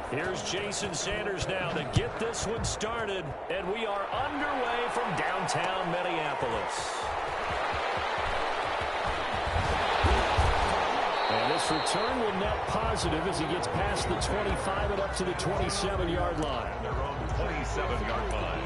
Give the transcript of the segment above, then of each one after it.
Here's Jason Sanders now to get this one started, and we are underway from downtown Minneapolis. And this return will net positive as he gets past the 25 and up to the 27-yard line. Their own 27-yard line.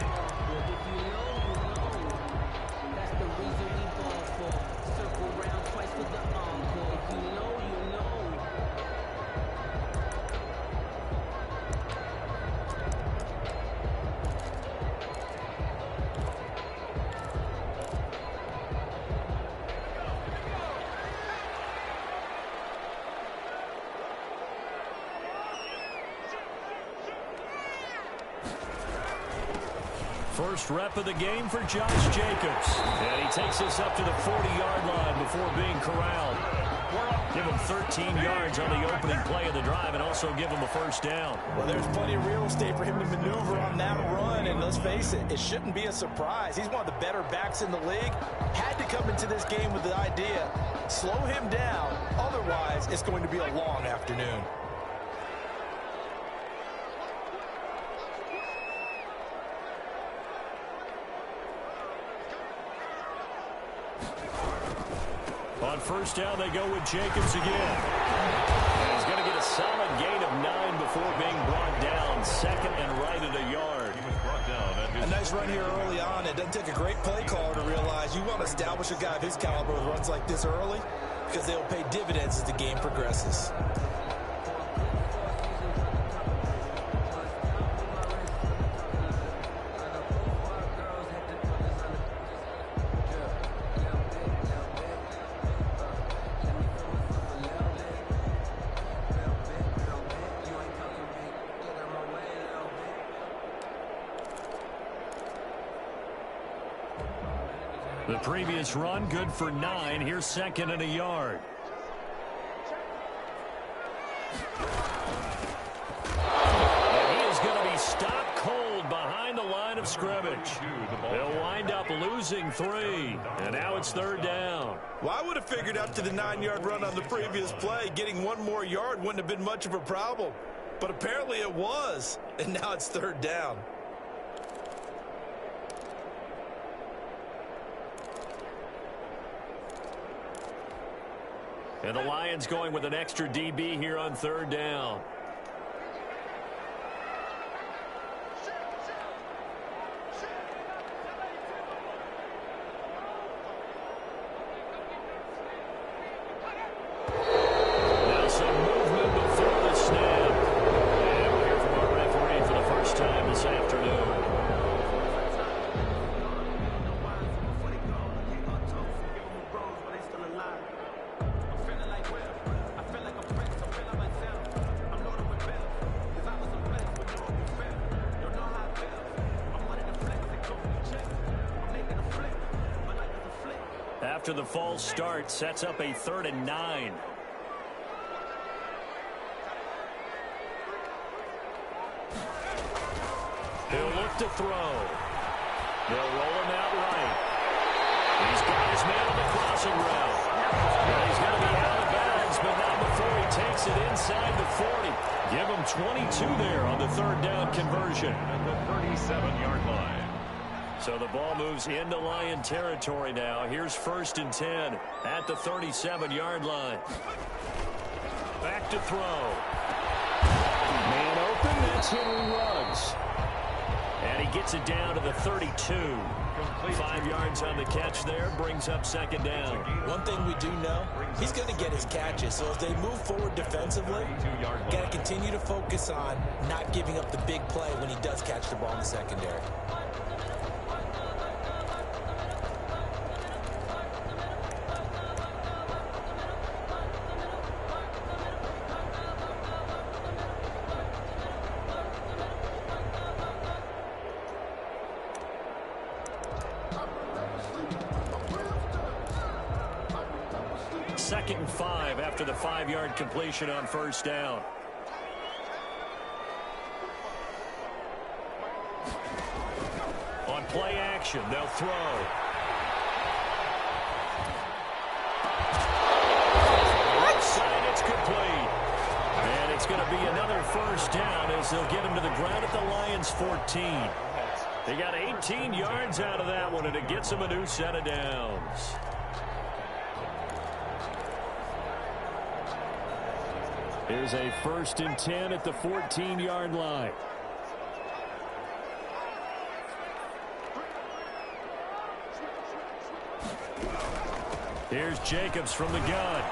First rep of the game for Josh Jacobs. And he takes us up to the 40-yard line before being corralled. Give him 13 yards on the opening play of the drive and also give him a first down. Well, there's plenty of real estate for him to maneuver on that run, and let's face it, it shouldn't be a surprise. He's one of the better backs in the league. Had to come into this game with the idea, slow him down, otherwise it's going to be a long afternoon. On first down, they go with Jacobs again. And he's going to get a solid gain of 9 before being brought down. Second and right at a yard. He was brought down at his A nice run here early on. It doesn't take a great play caller to realize you want to establish a guy of his caliber with runs like this early because they'll pay dividends as the game progresses. The previous run, good for 9. Here's second and a yard. And he is going to be stopped cold behind the line of scrimmage. They'll wind up losing 3. And now it's third down. Well, I would have figured up to the 9-yard run on the previous play. Getting one more yard wouldn't have been much of a problem. But apparently it was. And now it's third down. And the Lions going with an extra DB here on third down. Now some movement before the snap. And we'll hear from our referee for the first time this afternoon. After the false start, sets up a 3rd and 9. He'll look to throw. They'll roll him out right. He's got his man on the crossing route. And he's going to be out of bounds, but not before he takes it inside the 40. Give him 22 there on the third down conversion. at the 37-yard line. So the ball moves into Lion territory now. Here's 1st and 10 at the 37-yard line. Back to throw. Man open, that's Henry Ruggs. And he gets it down to the 32. 5 yards on the catch there, brings up 2nd down. One thing we do know, he's going to get his catches. So as they move forward defensively, got to continue to focus on not giving up the big play when he does catch the ball in the secondary. Second and 5 after the 5-yard completion on 1st down. On play action, they'll throw. Right side, it's complete. And it's going to be another first down as they'll get him to the ground at the Lions' 14. They got 18 yards out of that one, and it gets them a new set of downs. Here's a 1st and 10 at the 14-yard line. Here's Jacobs from the gun.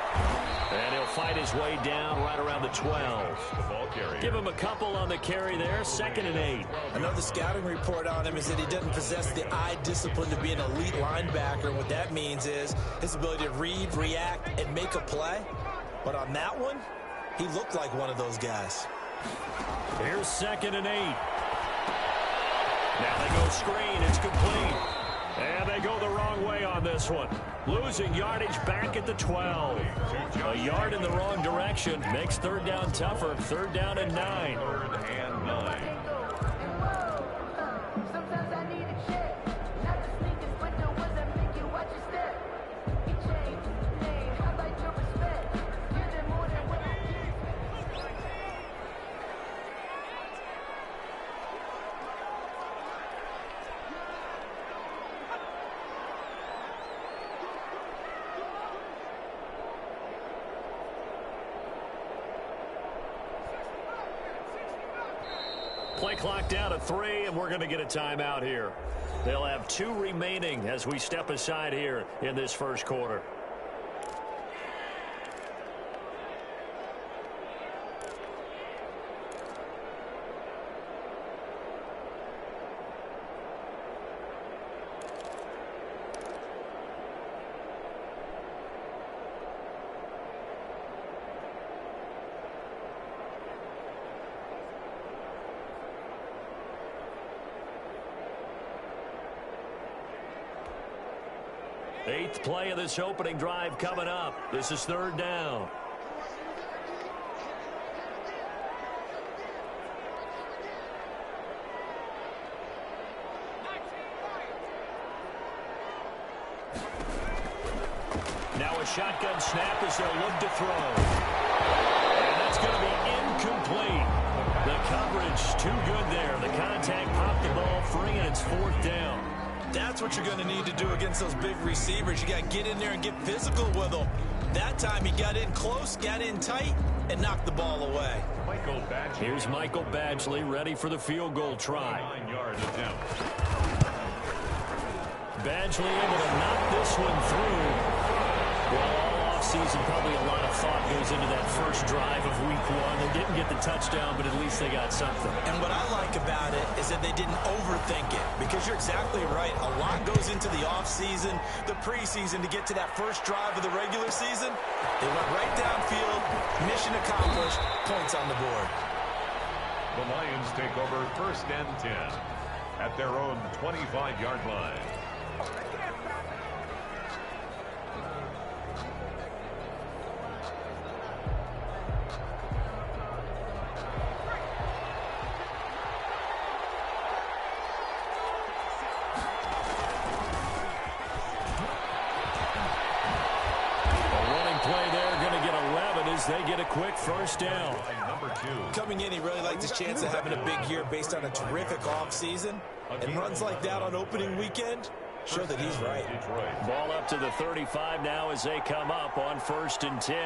And he'll fight his way down right around the 12. Give him a couple on the carry there. 2nd and 8. Another scouting report on him is that he doesn't possess the eye discipline to be an elite linebacker. What that means is his ability to read, react, and make a play. But on that one, he looked like one of those guys. Here's 2nd and 8. Now they go screen. It's complete. And they go the wrong way on this one. Losing yardage back at the 12. A yard in the wrong direction makes 3rd down tougher. 3rd down and 9. 3rd and 9. Play clock down to 3, and we're going to get a timeout here. They'll have 2 remaining as we step aside here in this first quarter. Eighth play of this opening drive coming up. This is 3rd down. Now a shotgun snap as they'll look to throw. And that's going to be incomplete. The coverage too good there. The contact popped the ball free, and it's 4th down. That's what you're going to need to do against those big receivers. You got to get in there and get physical with them. That time he got in close, got in tight, and knocked the ball away. Here's Michael Badgley ready for the field goal try. 9-yard attempt. Badgley able to knock this one through. Well, all offseason, probably a lot of thought goes into that first drive of week 1. They didn't get the touchdown, but at least they got something. And what I like about it is that they didn't overthink it, because you're exactly right. A lot goes into the offseason, the preseason, to get to that first drive of the regular season. They went right downfield, mission accomplished, points on the board. The Lions take over 1st and 10 at their own 25-yard line. They get a quick 1st down. Number 2. Coming in, he really liked his chance of having a big year based on a terrific offseason. And runs like that on opening weekend show that he's right. Ball up to the 35 now as they come up on 1st and 10.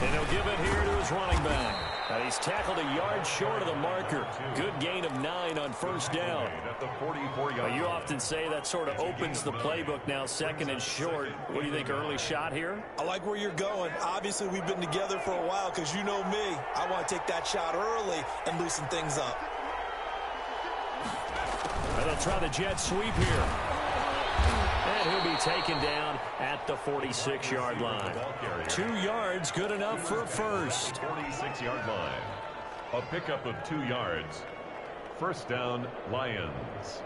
And he'll give it here to his running back. And he's tackled a yard short of the marker. Good gain of 9 on 1st down. At the 44-yard. You often say that sort of opens the playbook now, 2nd and short. What do you think, early shot here? I like where you're going. Obviously, we've been together for a while, because you know me. I want to take that shot early and loosen things up. And they'll try the jet sweep here. And he'll be taken down at the 46-yard line. 2 yards, good enough for a first. 46-yard line. A pickup of 2 yards. 1st down, Lions.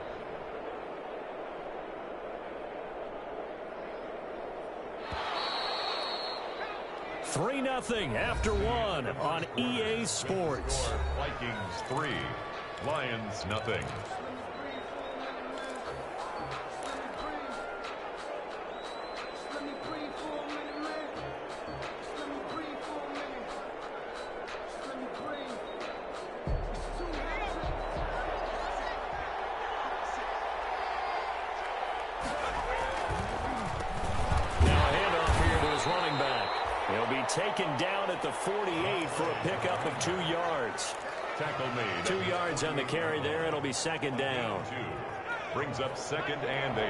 Three 0 after 1 on EA Sports. Vikings 3, Lions nothing. He'll be taken down at the 48 for a pickup of 2 yards. Tackle made. 2 yards on the carry there. It'll be second down. Brings up 2nd and 8.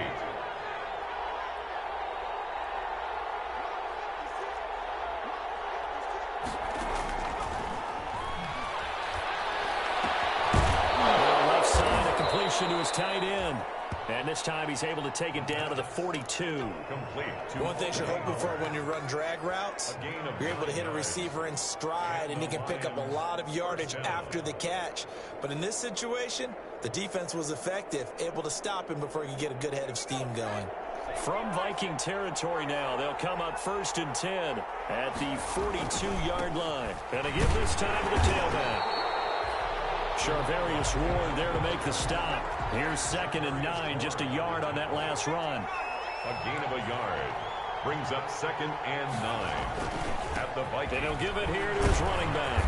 Left side, a completion to his tight end. And this time he's able to take it down to the 42. Complete. One thing you're hoping for when you run drag routes, you're able to hit a receiver in stride, and he can pick up a lot of yardage after the catch. But in this situation, the defense was effective, able to stop him before he could get a good head of steam going. From Viking territory now, they'll come up 1st and 10 at the 42-yard line. And to give this time to the tailback. Charvarius Ward there to make the stop. Here's 2nd and 9, just a yard on that last run. A gain of a yard. Brings up 2nd and 9. At the Vikings. And he'll give it here to his running back.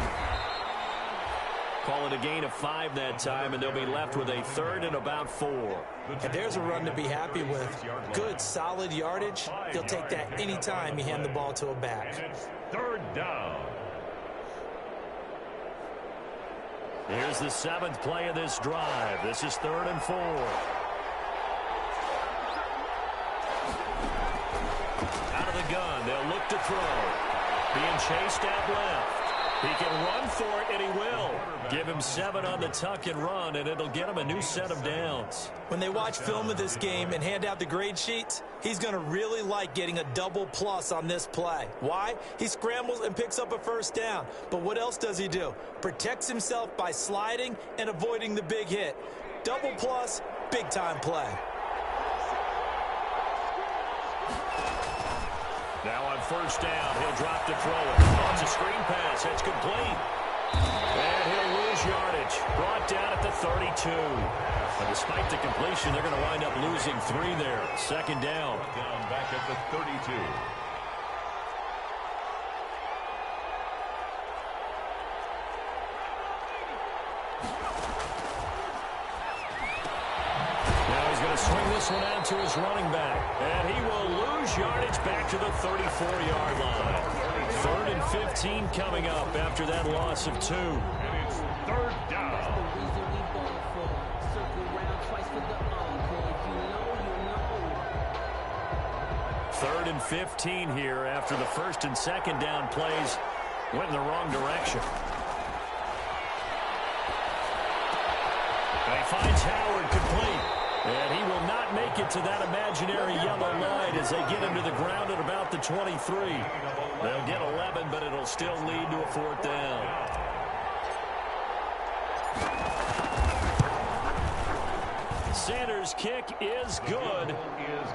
Call it a gain of 5 that time, and they'll be left with a 3rd and about 4. And there's a run to be happy with. Good, solid yardage. He'll take that anytime you hand the ball to a back. And it's 3rd down. Here's the 7th play of this drive. This is 3rd and 4. Out of the gun, they'll look to throw. Being chased out left. He can run for it, and he will. Give him 7 on the tuck and run, and it'll get him a new set of downs. When they watch film of this game and hand out the grade sheets, he's going to really like getting a double plus on this play. Why? He scrambles and picks up a 1st down. But what else does he do? Protects himself by sliding and avoiding the big hit. Double plus, big-time play. Now on 1st down, he'll drop to throw it. Launch a screen pass. That's complete. And he'll lose yardage. Brought down at the 32. But despite the completion, they're going to wind up losing 3 there. 2nd down. Down back at the 32. Now he's going to swing this one out to his running back. And he will lose yardage back to the 34-yard line. 3rd and 15 coming up after that loss of 2. And it's 3rd down. 3rd and 15 here after the 1st and 2nd down plays went in the wrong direction. And he finds Howard complete. And he will not make it to that imaginary yellow line as they get him to the ground at about the 23. They'll get 11, but it'll still lead to a 4th down. Sanders' kick is good,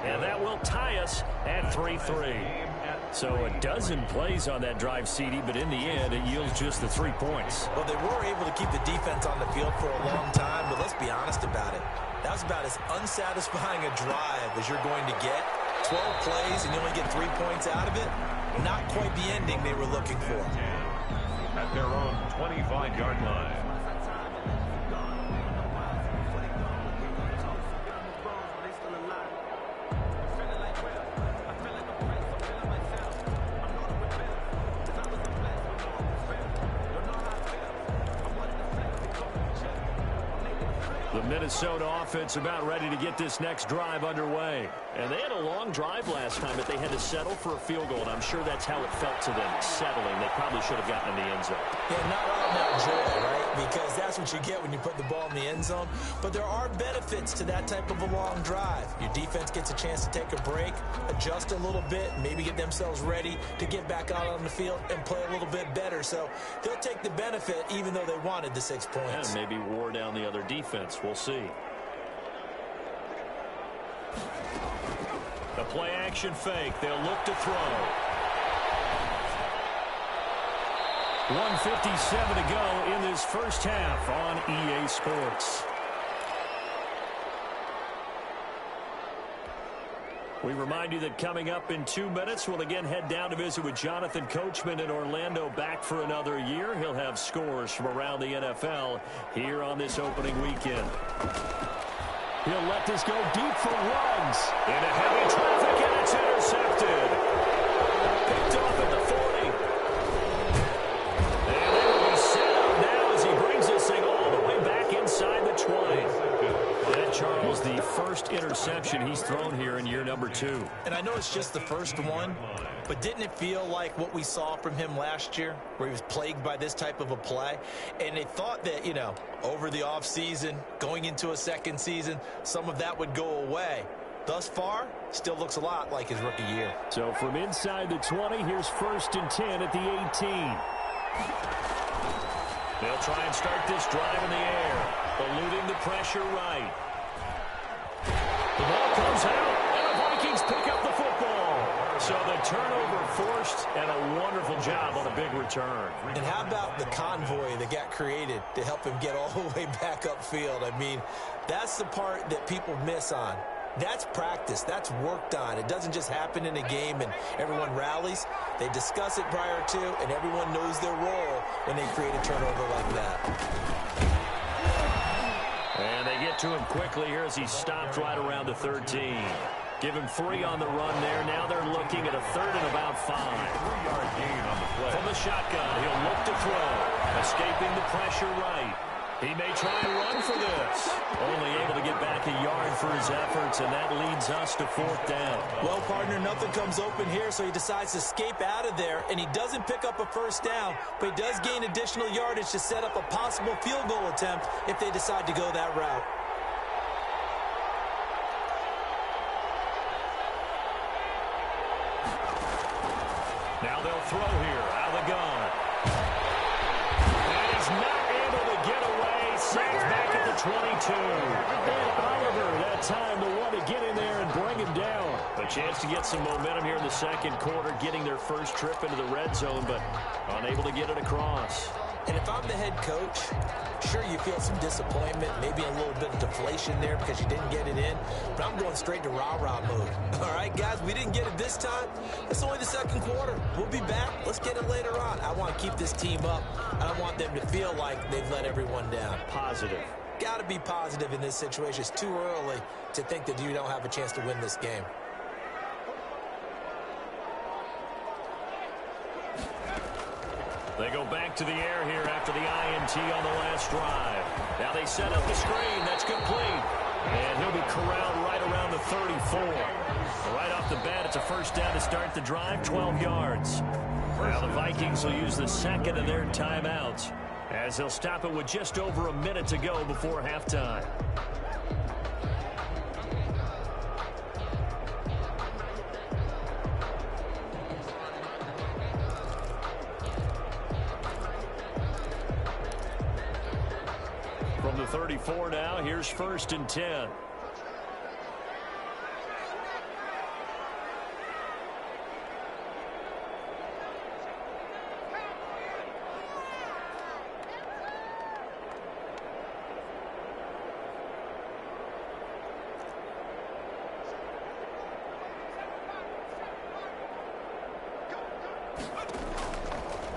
and that will tie us at 3-3. So a dozen plays on that drive, CD, but in the end, it yields just the 3 points. Well, they were able to keep the defense on the field for a long time, but let's be honest about it. That was about as unsatisfying a drive as you're going to get. 12 plays, and you only get 3 points out of it. Not quite the ending they were looking for. At their own 25-yard line. The Minnesota offense about ready to get this next drive underway. And they had a long drive last time, but they had to settle for a field goal, and I'm sure that's how it felt to them, settling. They probably should have gotten in the end zone. Yeah, not out and out joy, right? Because that's what you get when you put the ball in the end zone. But there are benefits to that type of a long drive. Your defense gets a chance to take a break, adjust a little bit, maybe get themselves ready to get back out on the field and play a little bit better. So they'll take the benefit even though they wanted the 6 points. And maybe wore down the other defense. We'll see. The play action fake. They'll look to throw. 1:57 to go in this first half on EA Sports. We remind you that coming up in 2 minutes, we'll again head down to visit with Jonathan Coachman in Orlando, back for another year. He'll have scores from around the NFL here on this opening weekend. He'll let this go deep for Ruggs. Into heavy traffic, and it's intercepted. Picked off at the 40. he's thrown here in year number 2. And I know it's just the first one, but didn't it feel like what we saw from him last year, where he was plagued by this type of a play? And they thought that, you know, over the offseason, going into a second season, some of that would go away. Thus far, still looks a lot like his rookie year. So from inside the 20, here's 1st and 10 at the 18. They'll try and start this drive in the air, eluding the pressure right. The ball comes out, and the Vikings pick up the football. So the turnover forced, and a wonderful job on a big return. And how about the convoy that got created to help him get all the way back upfield? I mean, that's the part that people miss on. That's practice. That's worked on. It doesn't just happen in a game and everyone rallies. They discuss it prior to, and everyone knows their role when they create a turnover like that. And they get to him quickly here as he stopped right around the 13. Give him 3 on the run there. Now they're looking at a 3rd and about 5. 3-yard gain on the play. From the shotgun, he'll look to throw, escaping the pressure right. He may try and run for this. Only able to get back a yard for his efforts, and that leads us to 4th down. Well, partner, nothing comes open here, so he decides to escape out of there, and he doesn't pick up a 1st down, but he does gain additional yardage to set up a possible field goal attempt if they decide to go that route. Now they'll throw here out of the gun. And he's not able to get away. Sacked back at the 22. And Oliver, that time, the one to get in there and bring him down. A chance to get some momentum here in the second quarter, getting their first trip into the red zone, but unable to get it across. And if I'm the head coach, sure, you feel some disappointment, maybe a little bit of deflation there because you didn't get it in, but I'm going straight to rah-rah mode. All right, guys, we didn't get it this time. It's only the second quarter. We'll be back. Let's get it later on. I want to keep this team up, and I want them to feel like they've let everyone down. Positive. Got to be positive in this situation. It's too early to think that you don't have a chance to win this game. They go back to the air here after the INT on the last drive. Now they set up the screen. That's complete. And he'll be corralled right around the 34. Right off the bat, it's a 1st down to start the drive, 12 yards. Now the Vikings will use the second of their timeouts as they'll stop it with just over a minute to go before halftime. From the 34 now, here's 1st and 10.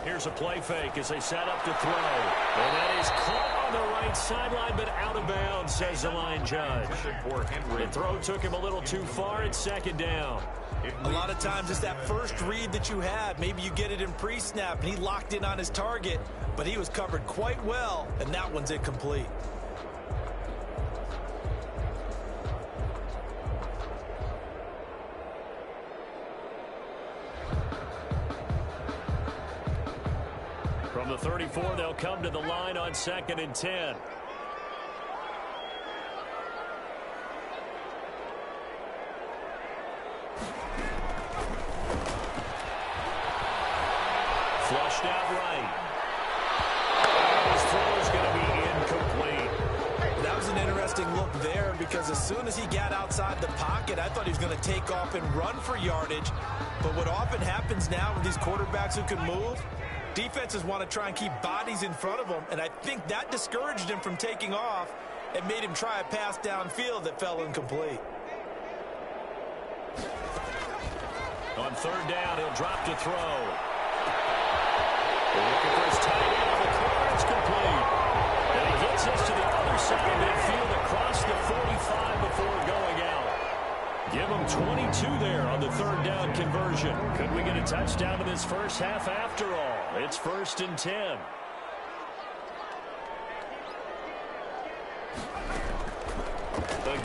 Here's a play fake as they set up to throw. And that is caught on the right sideline, but out of bounds, says the line judge. The throw took him a little too far. It's 2nd down. A lot of times it's that first read that you have. Maybe you get it in pre-snap, and he locked in on his target, but he was covered quite well, and that one's incomplete. From the 34, they'll come to the line on 2nd and 10. Flushed out right. His throw is going to be incomplete. That was an interesting look there because as soon as he got outside the pocket, I thought he was going to take off and run for yardage. But what often happens now with these quarterbacks who can move, defenses want to try and keep bodies in front of them, and I think that discouraged him from taking off and made him try a pass downfield that fell incomplete. On 3rd down, he'll drop to throw. Looking for his tight end on the corner. It's complete. And he gets us to the other side of midfield across the 45 before going out. Give him 22 there on the 3rd down conversion. Could we get a touchdown in this first half after all? It's 1st and 10.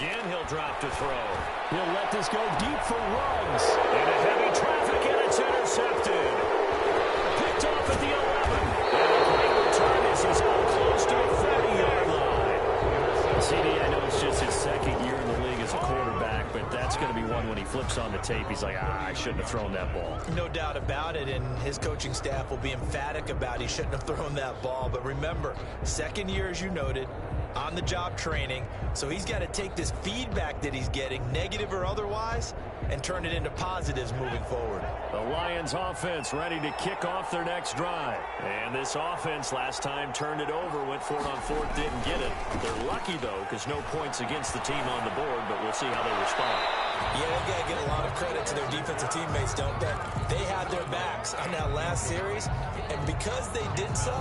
Again, he'll drop to throw. He'll let this go deep for runs. Into heavy traffic, and it's intercepted. Picked off at the 11. And a great return as he's out close to the 30-yard line. CD, I know it's just his second year in the league as a quarterback, but that's going to be one when he flips on the tape. He's like, I shouldn't have thrown that ball. No doubt about it, and his coaching staff will be emphatic about he shouldn't have thrown that ball. But remember, second year, as you noted, on-the-job training, so he's got to take this feedback that he's getting, negative or otherwise, and turn it into positives moving forward. The Lions offense ready to kick off their next drive. And this offense last time turned it over, went for it on fourth, didn't get it. They're lucky, though, because no points against the team on the board, but we'll see how they respond. Yeah, they got to get a lot of credit to their defensive teammates, don't they? They had their backs on that last series, and because they did so,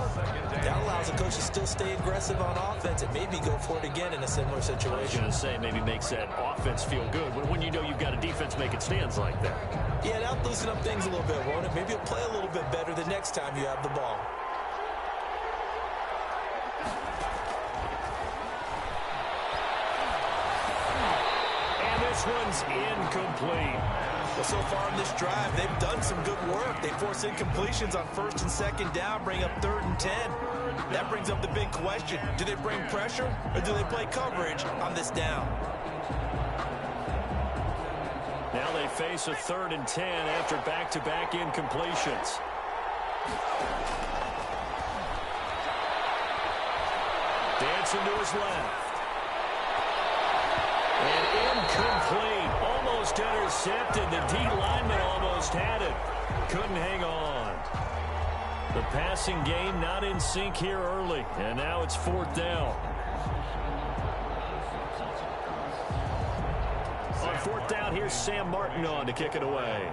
that allows the coach to still stay aggressive on offense and maybe go for it again in a similar situation. I was going to say, maybe makes that offense feel good, but when you know you've got a defense making stands like that. Yeah, that'll loosen up things a little bit, won't it? Maybe you'll play a little bit better the next time you have the ball. This one's incomplete. Well, so far in this drive, they've done some good work. They force incompletions on first and second down, bring up 3rd and 10. That brings up the big question. Do they bring pressure or do they play coverage on this down? Now they face a 3rd and 10 after back-to-back incompletions. Dancing to his left. And incomplete. Almost intercepted. The D lineman almost had it. Couldn't hang on. The passing game not in sync here early. And now it's 4th down. On 4th down, here's Sam Martin on to kick it away.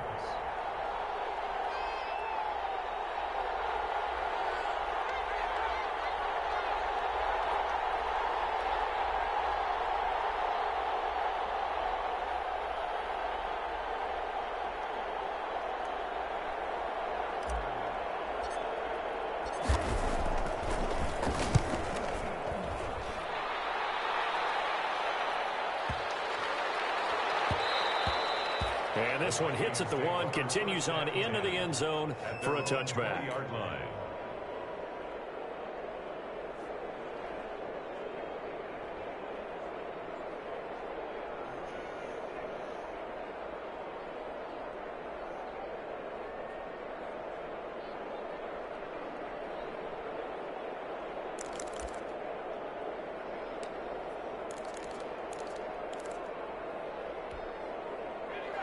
And this one hits at the 1, continues on into the end zone for a touchback.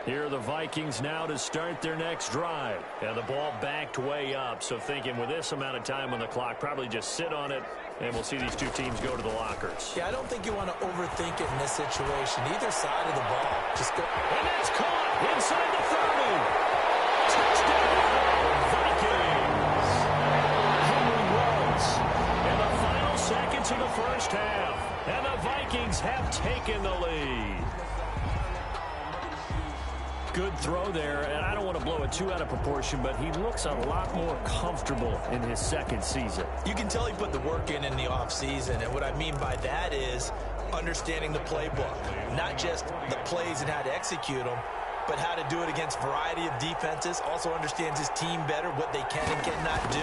Here are the Vikings now to start their next drive. And the ball backed way up, so thinking with this amount of time on the clock, probably just sit on it, and we'll see these two teams go to the lockers. Yeah, I don't think you want to overthink it in this situation. Either side of the ball. Just go. And that's caught inside the 30. Touchdown, Vikings. Henry runs. And the final seconds of the first half. And the Vikings have taken the lead. Good throw there, and I don't want to blow it too out of proportion, but he looks a lot more comfortable in his second season. You can tell he put the work in the offseason, and what I mean by that is understanding the playbook. Not just the plays and how to execute them, but how to do it against a variety of defenses. Also understands his team better, what they can and cannot do.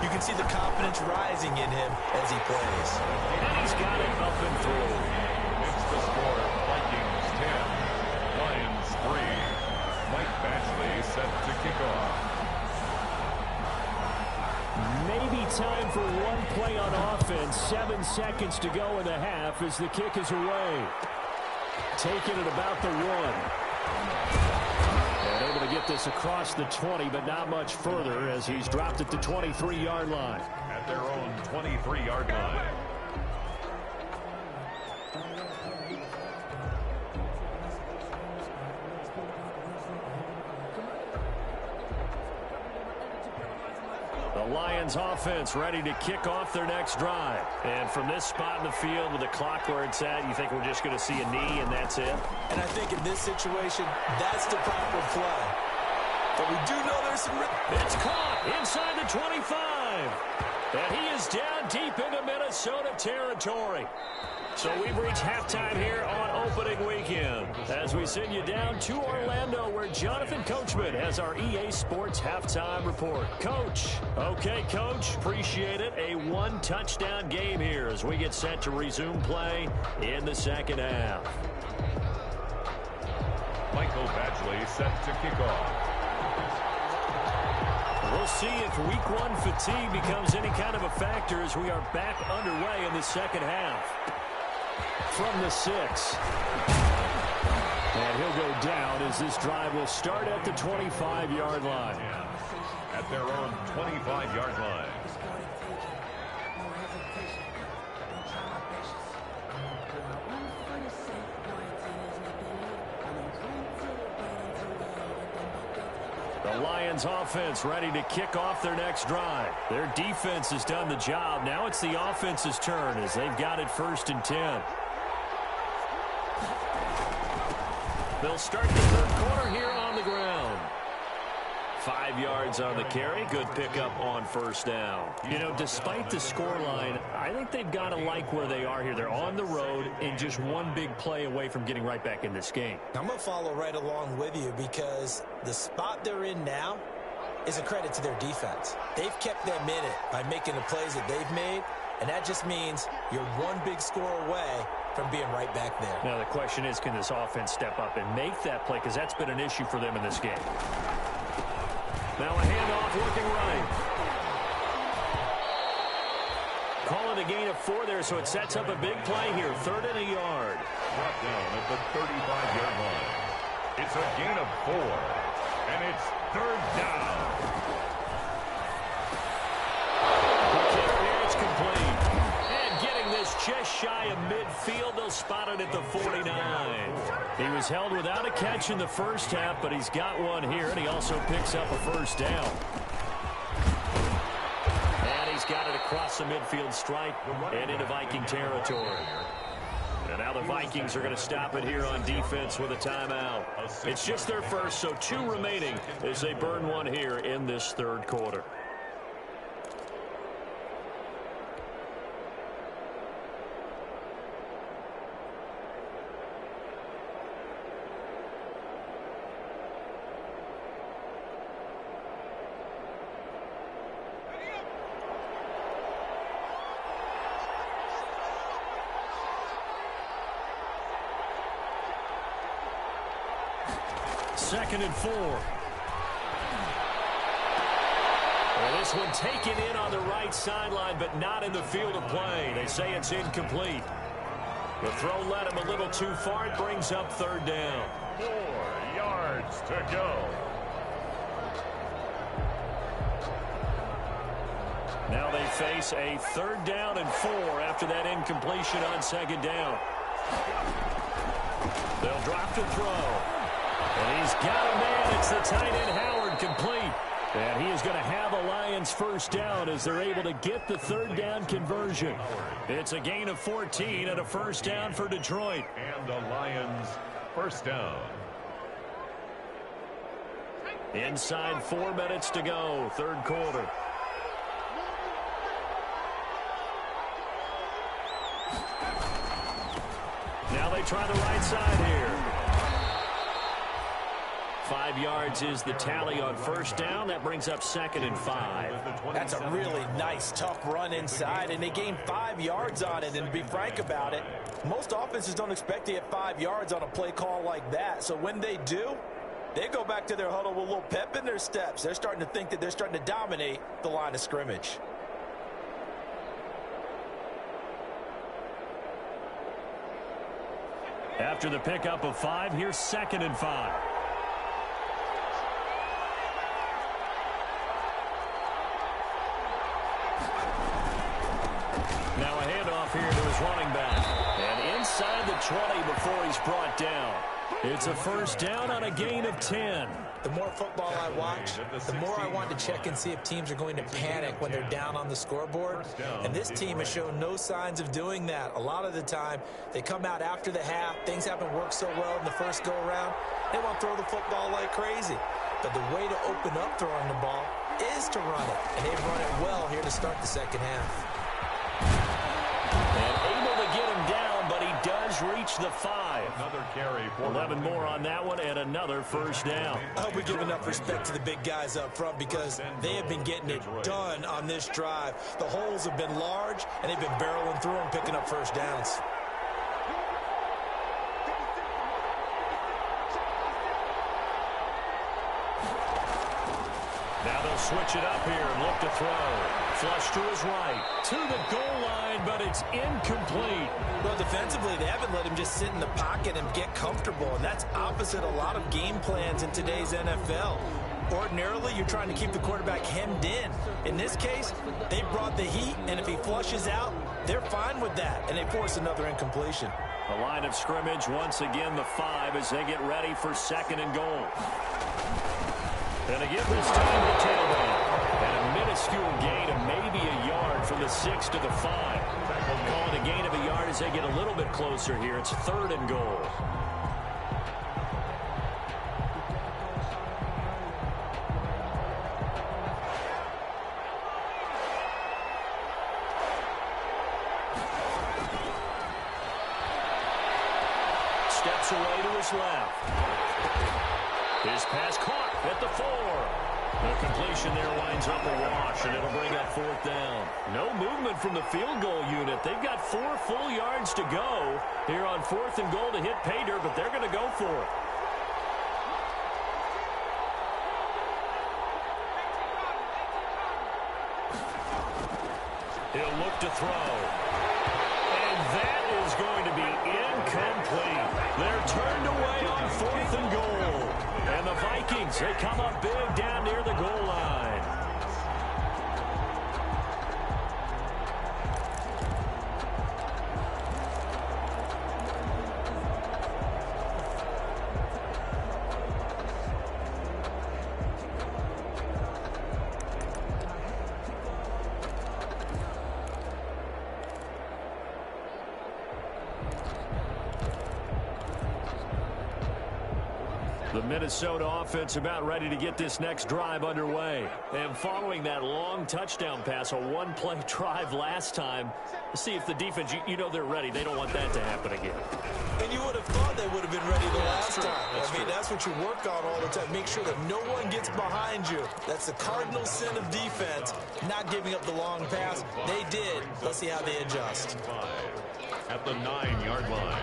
You can see the confidence rising in him as he plays. And he's got it up and through. It's the score, Vikings 10, Lions 3. Mike Batchley set to kick off. Maybe time for one play on offense. 7 seconds to go in the half as the kick is away. Taking it about the 1. And able to get this across the 20, but not much further as he's dropped at the 23-yard line. At their own 23-yard line. The Lions offense ready to kick off their next drive. And from this spot in the field with the clock where it's at, you think we're just going to see a knee and that's it? And I think in this situation, that's the proper play. But we do know there's some... It's caught inside the 25. And he is down deep into Minnesota territory. So we've reached halftime here on opening weekend as we send you down to Orlando where Jonathan Coachman has our EA Sports halftime report. Coach. Okay, Coach. Appreciate it. A one-touchdown game here as we get set to resume play in the second half. Michael Badgley set to kick off. We'll see if week one fatigue becomes any kind of a factor as we are back underway in the second half. From the 6. And he'll go down as this drive will start at the 25-yard line. At their own 25-yard line. The Lions offense ready to kick off their next drive. Their defense has done the job. Now it's the offense's turn as they've got it 1st and 10. They'll start the third quarter here on the ground. 5 yards on the carry. Good pickup on 1st down. You know, despite the scoreline, I think they've got to like where they are here. They're on the road and just one big play away from getting right back in this game. I'm going to follow right along with you because the spot they're in now is a credit to their defense. They've kept them in it by making the plays that they've made, and that just means you're one big score away from being right back there. Now the question is, can this offense step up and make that play? Because that's been an issue for them in this game. Now a handoff looking right. Call it a gain of 4 there, so it sets up a big play here. 3rd and a yard. Brought down at the 35-yard line. It's a gain of 4, and it's 3rd down. The kicker here is complete. And getting this just shy of midfield, they'll spot it at the 49. He was held without a catch in the first half, but he's got one here, and he also picks up a 1st down. And he's got it across the midfield stripe and into Viking territory. And now the Vikings are going to stop it here on defense with a timeout. It's just their first, so 2 remaining as they burn one here in this 3rd quarter. Second and 4. Well, this one taken in on the right sideline, but not in the field of play. They say it's incomplete. The throw led him a little too far. It brings up 3rd down. 4 yards to go. Now they face a 3rd down and 4 after that incompletion on 2nd down. They'll drop to throw. And he's got a man. It's the tight end Howard, complete. And he is going to have a Lions 1st down as they're able to get the 3rd down conversion. It's a gain of 14 and a 1st down for Detroit. And the Lions 1st down. Inside 4 minutes to go, 3rd quarter. Now they try the right side here. 5 yards is the tally on 1st down. That brings up 2nd and 5. That's a really nice, tough run inside, and they gained 5 yards on it. And to be frank about it, most offenses don't expect to get 5 yards on a play call like that. So when they do, they go back to their huddle with a little pep in their steps. They're starting to think that they're starting to dominate the line of scrimmage. After the pickup of 5, here's 2nd and 5. Now a handoff here to his running back. And inside the 20 before he's brought down. It's a 1st down on a gain of 10. The more football I watch, the more I want to check and see if teams are going to panic when they're down on the scoreboard. And this team has shown no signs of doing that. A lot of the time, they come out after the half. Things haven't worked so well in the first go-around. They want to throw the football like crazy. But the way to open up throwing the ball is to run it, and they've run it well here to start the second half. And able to get him down, but he does reach the 5. Another carry for 11 more on that one, and another first down. I hope we give enough respect to the big guys up front because they have been getting it done on this drive. The holes have been large, and they've been barreling through them, picking up first downs. Now they'll switch it up here and look to throw. Flush to his right, to the goal line, but it's incomplete. Well, defensively, they haven't let him just sit in the pocket and get comfortable, and that's opposite a lot of game plans in today's NFL. Ordinarily, you're trying to keep the quarterback hemmed in. In this case, they brought the heat, and if he flushes out, they're fine with that, and they force another incompletion. The line of scrimmage, once again, the 5 as they get ready for second and goal. And again, this time the tailback. And a minuscule gain of maybe a yard from the 6 to the 5. Call it a gain of a yard as they get a little bit closer here. It's third and goal. Steps away to his left. His pass caught at the 4. The completion there winds up a wash, and it'll bring up fourth down. No movement from the field goal unit. They've got 4 full yards to go here on fourth and goal to hit pay dirt, but they're going to go for it. He'll look to throw. And that is going to be incomplete. They're turned away on fourth and goal. And the Vikings, they come up big down near the goal line. The Minnesota offense about ready to get this next drive underway. And following that long touchdown pass, a one-play drive last time, see if the defense, you know they're ready. They don't want that to happen again. And you would have thought they would have been ready the last time. That's what you work on all the time. Make sure that no one gets behind you. That's the cardinal sin of defense, not giving up the long pass. They did. Let's see how they adjust. 5 at the 9-yard line.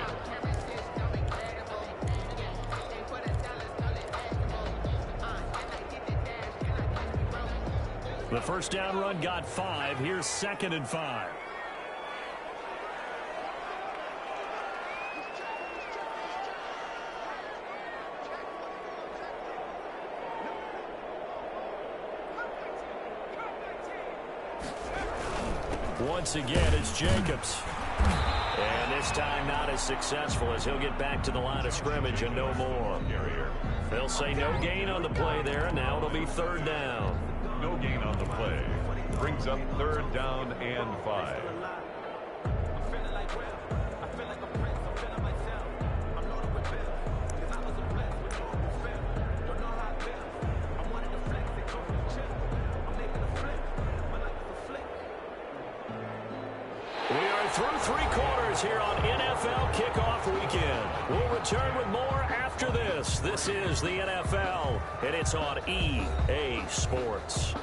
The first down run got 5. Here's second and 5. Once again, it's Jacobs. And this time not as successful as he'll get back to the line of scrimmage and no more. They'll say no gain on the play there, and now it'll be third down. No gain on the play. Brings up third down and 5. We are through 3 quarters here on NFL Kickoff Weekend. We'll return with more after this. This is the NFL, and it's on EA Sports.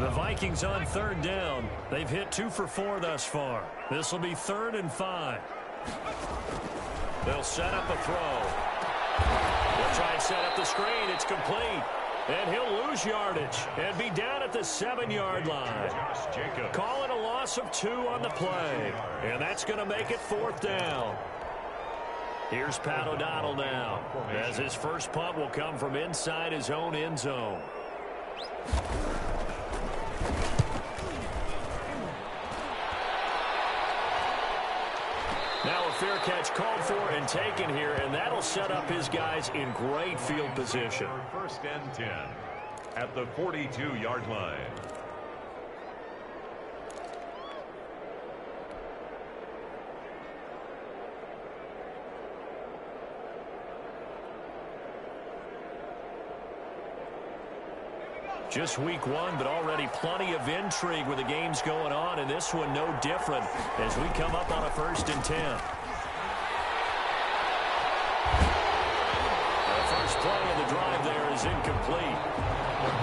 The Vikings on third down. They've hit 2 for 4 thus far. This will be third and 5. They'll set up a throw. They'll try and set up the screen. It's complete. And he'll lose yardage and be down at the 7-yard line. Call it a loss of 2 on the play. And that's going to make it fourth down. Here's Pat O'Donnell now, as his first punt will come from inside his own end zone. Now a fair catch called for and taken here, and that'll set up his guys in great field position. First and 10 at the 42-yard line. Just week one, but already plenty of intrigue with the games going on, and this one no different as we come up on a 1st and 10. The first play of the drive there is incomplete.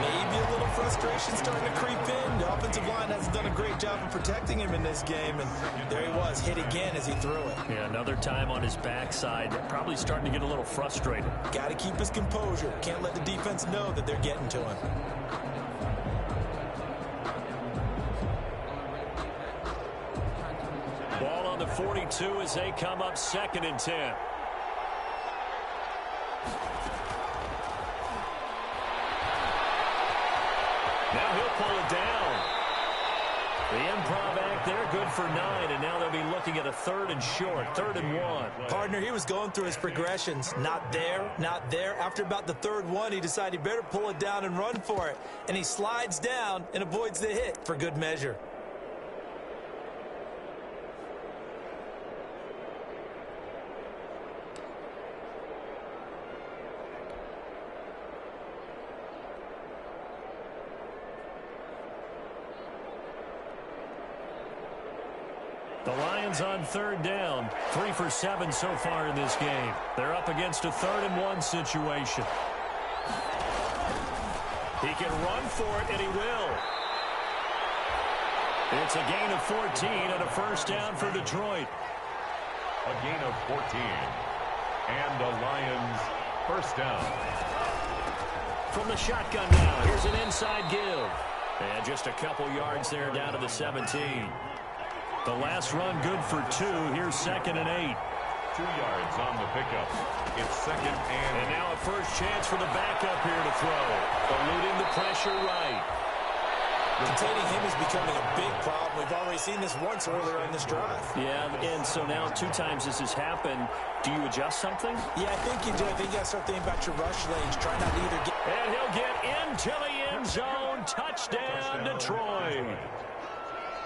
Maybe a little frustration starting to creep in. The offensive line hasn't done a great job of protecting him in this game, and there he was, hit again as he threw it. Yeah, another time on his backside, probably starting to get a little frustrated. Got to keep his composure. Can't let the defense know that they're getting to him. Ball on the 42 as they come up 2nd and 10. Now he'll pull it down. The improv act there, good for 9, and now they'll be looking at a 3rd and short, 3rd and 1. Partner, he was going through his progressions. Not there, not there. After about the 3rd one, he decided he better pull it down and run for it. And he slides down and avoids the hit for good measure. The Lions on 3rd down, 3 for 7 so far in this game. They're up against a 3rd and 1 situation. He can run for it, and he will. It's a gain of 14 and a 1st down for Detroit. A gain of 14. And the Lions 1st down. From the shotgun now, here's an inside give. And just a couple yards there down to the 17. The last run good for 2. Here's 2nd and 8. 2 yards on the pickup. It's 2nd and now a first chance for the backup here to throw. Eluding the pressure right. Containing him is becoming a big problem. We've already seen this once earlier in this drive. Yeah, and so now 2 times this has happened. Do you adjust something? Yeah, I think you do. I think you got to start thinking about your rush lanes. Try not to either get... And he'll get into the end zone. Touchdown, Detroit.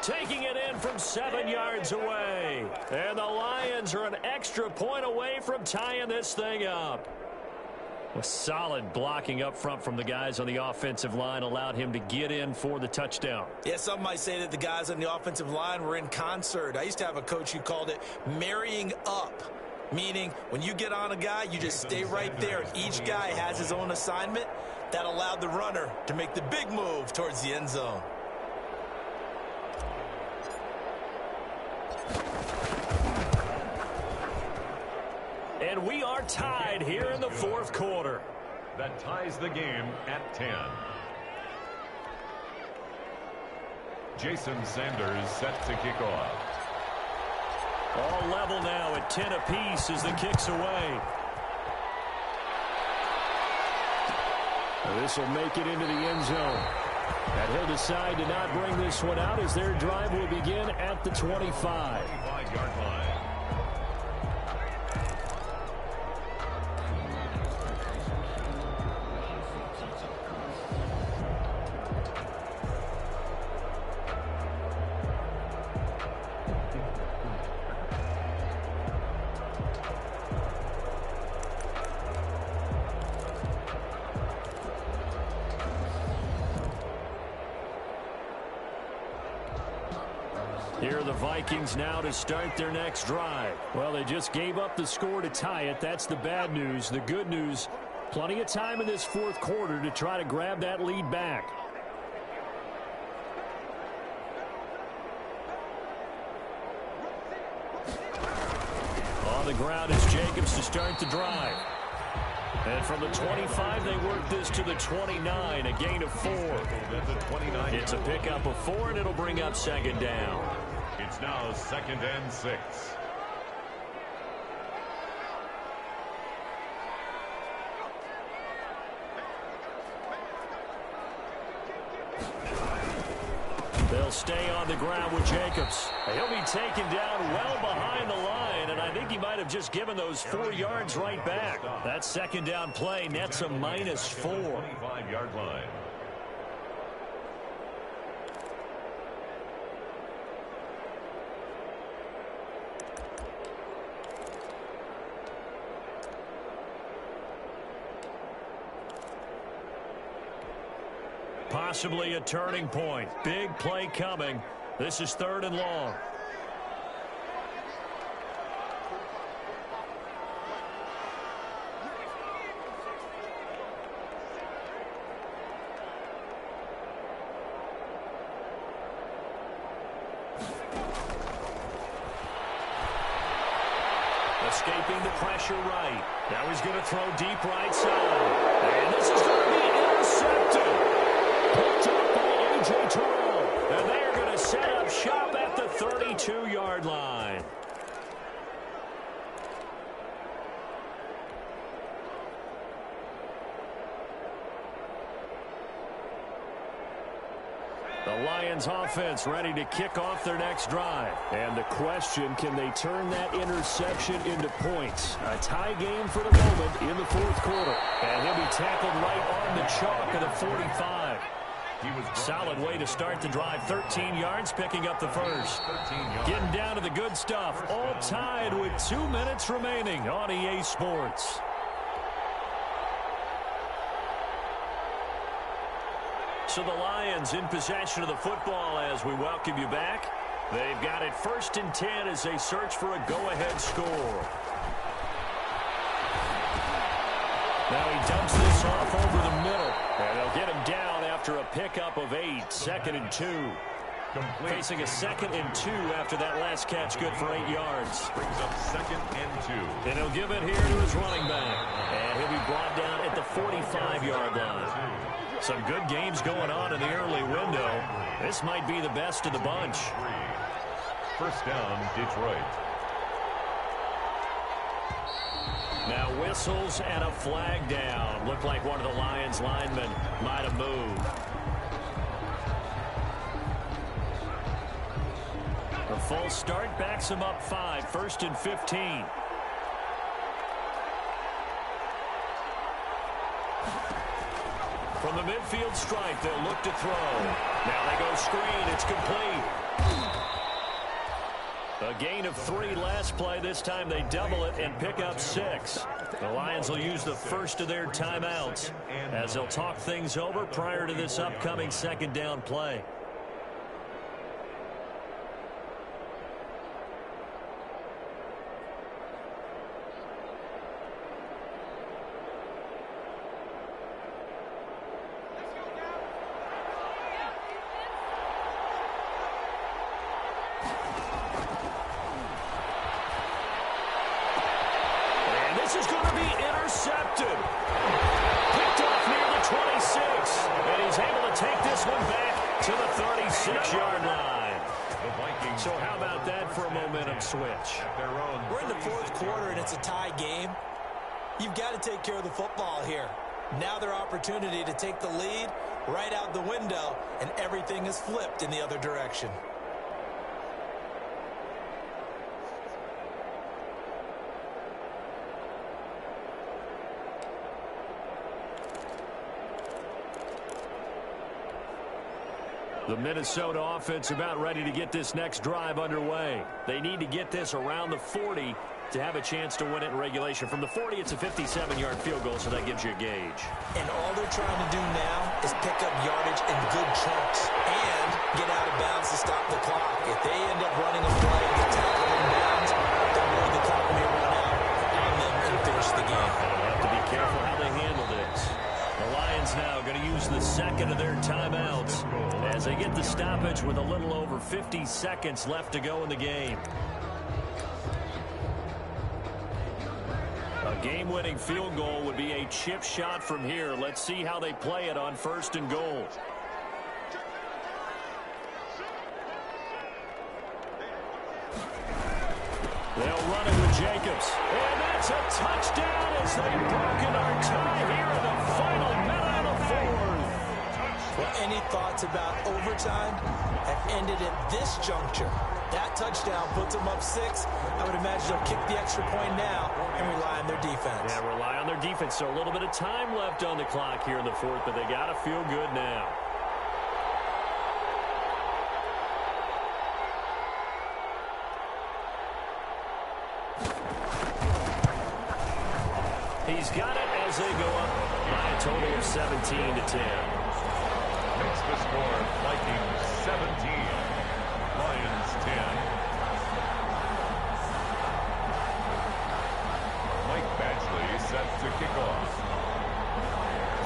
Taking it in from 7 yards away. And the Lions are an extra point away from tying this thing up. A solid blocking up front from the guys on the offensive line allowed him to get in for the touchdown. Yeah, some might say that the guys on the offensive line were in concert. I used to have a coach who called it marrying up, meaning when you get on a guy, you just stay right there. Each guy has his own assignment. That allowed the runner to make the big move towards the end zone. And we are tied here in the 4th quarter. That ties the game at 10. Jason Sanders set to kick off. All level now at 10 apiece as the kick's away. This will make it into the end zone. And he'll decide to not bring this one out as their drive will begin at the 25. 25-yard line. Here are the Vikings now to start their next drive. Well, they just gave up the score to tie it. That's the bad news. The good news, plenty of time in this 4th quarter to try to grab that lead back. On the ground is Jacobs to start the drive. And from the 25, they work this to the 29, a gain of 4. It's a pickup of 4, and it'll bring up 2nd down. It's now 2nd and 6. They'll will stay on the ground with Jacobs. He'll be taken down well behind the line, and I think he might have just given those 4 yards right back. That second down play nets a -4. 25-yard line. Possibly a turning point. Big play coming. This is 3rd and long. Escaping the pressure right. Now he's going to throw deep right side. And this is going to be intercepted. Picked up by A.J. Terrell. And they are going to set up shop at the 32-yard line. The Lions offense ready to kick off their next drive. And the question, can they turn that interception into points? A tie game for the moment in the 4th quarter. And he'll be tackled right on the chalk of the 45. Solid way to start the drive. 13 yards, picking up the first. Getting down to the good stuff. All tied with 2 minutes remaining on EA Sports. So the Lions in possession of the football as we welcome you back. They've got it 1st and 10 as they search for a go-ahead score. Now he dumps this off over the middle. And they'll get him down after a pickup of 8. 2nd and 2. Facing a 2nd and 2 after that last catch, good for 8 yards. Brings up 2nd and 2. And he'll give it here to his running back. And he'll be brought down at the 45-yard line. Some good games going on in the early window. This might be the best of the bunch. 1st down, Detroit. Now whistles and a flag down. Looked like one of the Lions linemen might have moved. A false start backs him up 5. 1st and 15. From the midfield stripe, they'll look to throw. Now they go screen. It's complete. A gain of 3 last play. This time they double it and pick up 6. The Lions will use the first of their timeouts as they'll talk things over prior to this upcoming 2nd down play. This is going to be intercepted. Picked off near the 26. And he's able to take this one back to the 36-yard line. So how about that for a momentum switch? We're in the 4th quarter, and it's a tie game. You've got to take care of the football here. Now their opportunity to take the lead right out the window, and everything is flipped in the other direction. The Minnesota offense about ready to get this next drive underway. They need to get this around the 40 to have a chance to win it in regulation. From the 40, it's a 57-yard field goal, so that gives you a gauge. And all they're trying to do now is pick up yardage in good chunks and get out of bounds to stop the clock. If they end up running a play and get tackled in bounds, don't worry, the clock may run out on them and finish the game. They'll have to be careful how they handle this. The Lions now going to use the 2nd of their timeouts as they get the stoppage with a little over 50 seconds left to go in the game. A game-winning field goal would be a chip shot from here. Let's see how they play it on 1st and goal. They'll run it with Jacobs. And that's a touchdown as they've broken our tie here in the final minute of the 4th. Well, any thoughts about overtime have ended at this juncture. That touchdown puts them up 6. I would imagine they'll kick the extra point now and rely on their defense. Yeah, rely on their defense. So a little bit of time left on the clock here in the fourth, but they got to feel good now. He's got it as they go up by a total of 17-10. Makes the score Vikings 17, Lions 10. Mike Badgley set to kick off.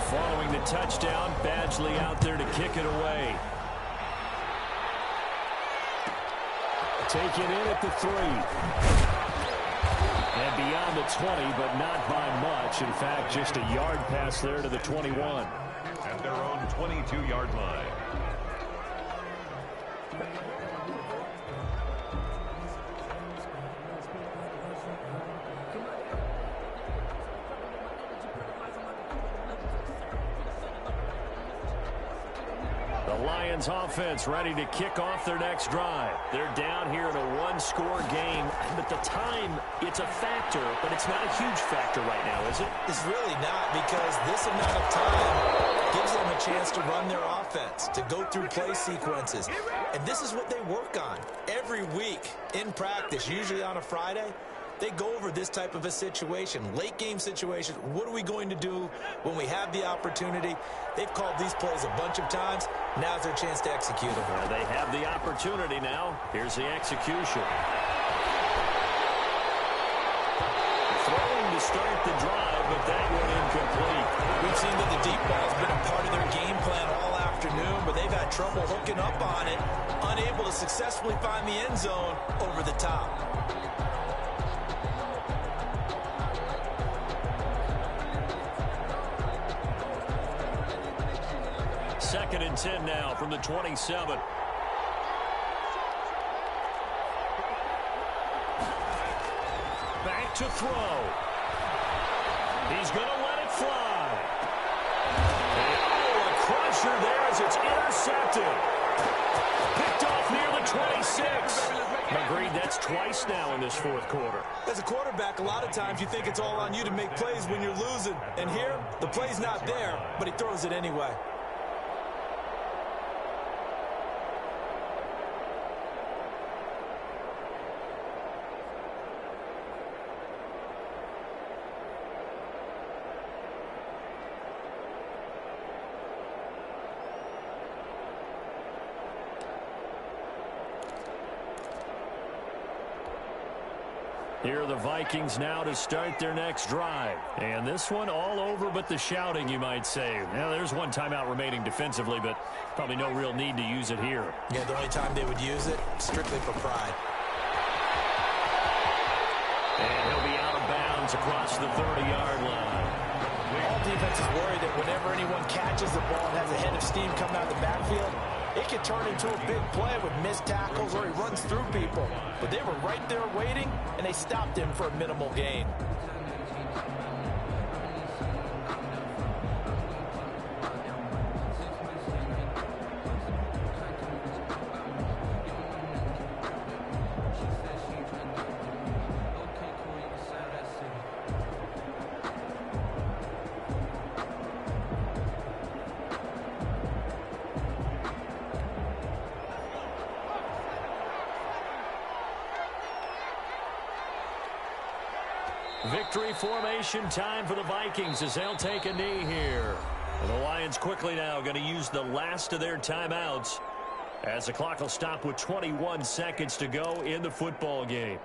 Following the touchdown, Badgley out there to kick it away. Taken in at the 3. And beyond the 20, but not by much. In fact, just a yard pass there to the 21. At their own 22-yard line. The Lions offense ready to kick off their next drive. They're down here in a one-score game. But the time, it's a factor, but it's not a huge factor right now, is it? It's really not, because this amount of time gives them a chance to run their offense, to go through play sequences. And this is what they work on every week in practice, usually on a Friday. They go over this type of a situation, late game situation. What are we going to do when we have the opportunity? They've called these plays a bunch of times. Now's their chance to execute them. Yeah, they have the opportunity now. Here's the execution. Throwing to start the drive, but that one incomplete. We've seen that the deep ball's been a part of their game plan all afternoon, but they've had trouble hooking up on it, unable to successfully find the end zone over the top. Second and 10 now from the 27. Back to throw. He's going to let it fly. And, oh, a crusher there as it's intercepted. Picked off near the 26. Agreed, that's twice now in this fourth quarter. As a quarterback, a lot of times you think it's all on you to make plays when you're losing. And here, the play's not there, but he throws it anyway. Here are the Vikings now to start their next drive. And this one all over but the shouting, you might say. Now, there's one timeout remaining defensively, but probably no real need to use it here. Yeah, the only time they would use it, strictly for pride. And he'll be out of bounds across the 30-yard line. All defense is worried that whenever anyone catches the ball and has a head of steam coming out of the backfield, it can turn into a big play with missed tackles or he runs through people. But they were right there waiting, and they stopped him for a minimal gain. Victory formation time for the Vikings as they'll take a knee here. And the Lions quickly now going to use the last of their timeouts as the clock will stop with 21 seconds to go in the football game.